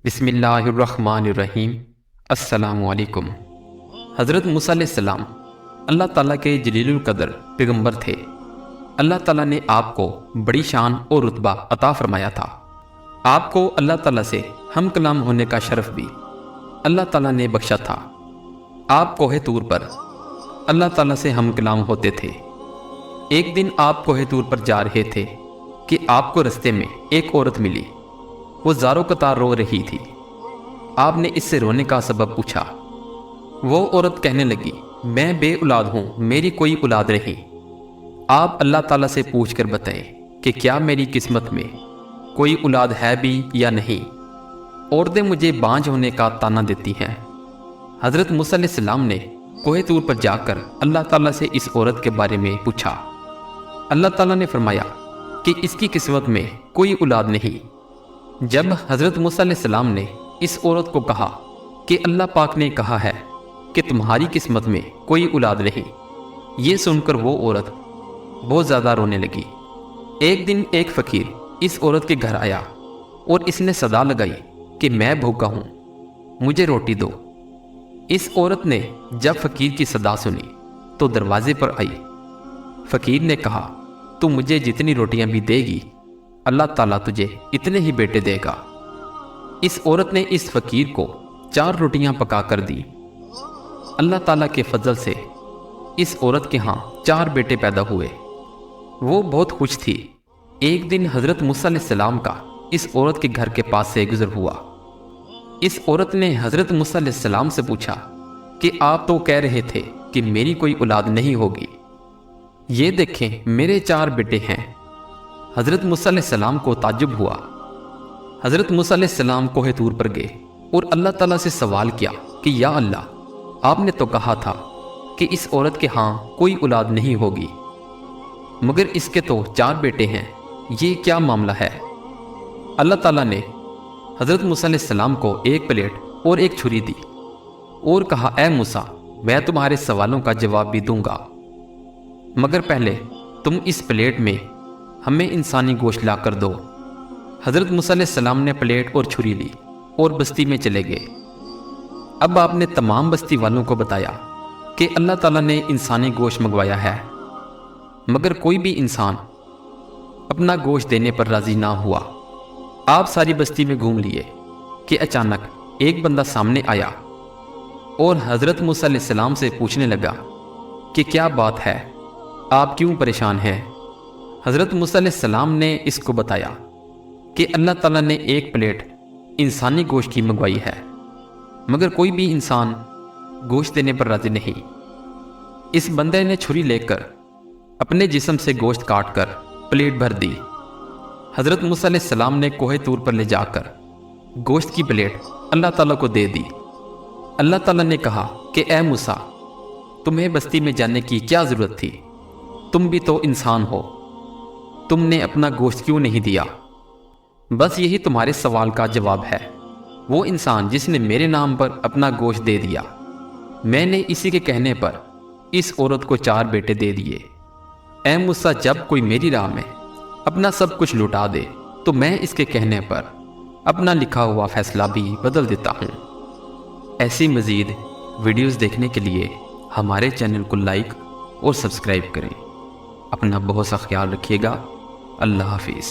بسم اللہ الرحمن الرحیم۔ السلام علیکم۔ حضرت موسیٰ علیہ السلام اللہ تعالیٰ کے جلیل القدر پیغمبر تھے۔ اللہ تعالیٰ نے آپ کو بڑی شان اور رتبہ عطا فرمایا تھا۔ آپ کو اللہ تعالیٰ سے ہم کلام ہونے کا شرف بھی اللہ تعالیٰ نے بخشا تھا۔ آپ کوہ طور پر اللہ تعالیٰ سے ہم کلام ہوتے تھے۔ ایک دن آپ کوہ طور پر جا رہے تھے کہ آپ کو رستے میں ایک عورت ملی۔ وہ زاروں قطار رو رہی تھی۔ آپ نے اس سے رونے کا سبب پوچھا۔ وہ عورت کہنے لگی، میں بے اولاد ہوں، میری کوئی اولاد نہیں۔ آپ اللہ تعالیٰ سے پوچھ کر بتائیں کہ کیا میری قسمت میں کوئی اولاد ہے بھی یا نہیں۔ عورتیں مجھے بانجھ ہونے کا طعنہ دیتی ہیں۔ حضرت موسیٰ علیہ السلام نے کوہ طور پر جا کر اللہ تعالیٰ سے اس عورت کے بارے میں پوچھا۔ اللہ تعالیٰ نے فرمایا کہ اس کی قسمت میں کوئی اولاد نہیں۔ جب حضرت موسیٰ علیہ السلام نے اس عورت کو کہا کہ اللہ پاک نے کہا ہے کہ تمہاری قسمت میں کوئی اولاد نہیں، یہ سن کر وہ عورت بہت زیادہ رونے لگی۔ ایک دن ایک فقیر اس عورت کے گھر آیا اور اس نے صدا لگائی کہ میں بھوکا ہوں، مجھے روٹی دو۔ اس عورت نے جب فقیر کی صدا سنی تو دروازے پر آئی۔ فقیر نے کہا، تو مجھے جتنی روٹیاں بھی دے گی اللہ تعالیٰ تجھے اتنے ہی بیٹے دے گا۔ اس عورت نے اس فقیر کو 4 روٹیاں پکا کر دی۔ اللہ تعالیٰ کے فضل سے اس عورت کے ہاں 4 بیٹے پیدا ہوئے۔ وہ بہت خوش تھی۔ ایک دن حضرت موسیٰ علیہ السلام کا اس عورت کے گھر کے پاس سے گزر ہوا۔ اس عورت نے حضرت موسیٰ علیہ السلام سے پوچھا کہ آپ تو کہہ رہے تھے کہ میری کوئی اولاد نہیں ہوگی، یہ دیکھیں میرے 4 بیٹے ہیں۔ حضرت موسیٰ علیہ السلام کو تعجب ہوا۔ حضرت موسیٰ علیہ السلام کوہ طور پر گئے اور اللہ تعالیٰ سے سوال کیا کہ یا اللہ، آپ نے تو کہا تھا کہ اس عورت کے ہاں کوئی اولاد نہیں ہوگی، مگر اس کے تو 4 بیٹے ہیں، یہ کیا معاملہ ہے؟ اللہ تعالیٰ نے حضرت موسیٰ علیہ السلام کو ایک پلیٹ اور ایک چھری دی اور کہا، اے موسیٰ، میں تمہارے سوالوں کا جواب بھی دوں گا، مگر پہلے تم اس پلیٹ میں ہمیں انسانی گوشت لا کر دو۔ حضرت موسیٰ علیہ السلام نے پلیٹ اور چھری لی اور بستی میں چلے گئے۔ اب آپ نے تمام بستی والوں کو بتایا کہ اللہ تعالیٰ نے انسانی گوشت منگوایا ہے، مگر کوئی بھی انسان اپنا گوشت دینے پر راضی نہ ہوا۔ آپ ساری بستی میں گھوم لیے کہ اچانک ایک بندہ سامنے آیا اور حضرت موسیٰ علیہ السلام سے پوچھنے لگا کہ کیا بات ہے، آپ کیوں پریشان ہیں؟ حضرت موسیٰ علیہ السلام نے اس کو بتایا کہ اللہ تعالیٰ نے ایک پلیٹ انسانی گوشت کی منگوائی ہے، مگر کوئی بھی انسان گوشت دینے پر راضی نہیں۔ اس بندے نے چھری لے کر اپنے جسم سے گوشت کاٹ کر پلیٹ بھر دی۔ حضرت موسیٰ علیہ السلام نے کوہ طور پر لے جا کر گوشت کی پلیٹ اللہ تعالیٰ کو دے دی۔ اللہ تعالیٰ نے کہا کہ اے موسیٰ، تمہیں بستی میں جانے کی کیا ضرورت تھی؟ تم بھی تو انسان ہو، تم نے اپنا گوشت کیوں نہیں دیا؟ بس یہی تمہارے سوال کا جواب ہے۔ وہ انسان جس نے میرے نام پر اپنا گوشت دے دیا، میں نے اسی کے کہنے پر اس عورت کو 4 بیٹے دے دیے۔ اے موسیٰ، جب کوئی میری راہ میں اپنا سب کچھ لٹا دے تو میں اس کے کہنے پر اپنا لکھا ہوا فیصلہ بھی بدل دیتا ہوں۔ ایسی مزید ویڈیوز دیکھنے کے لیے ہمارے چینل کو لائک اور سبسکرائب کریں۔ اپنا بہت سا خیال رکھیے گا۔ اللہ حافظ۔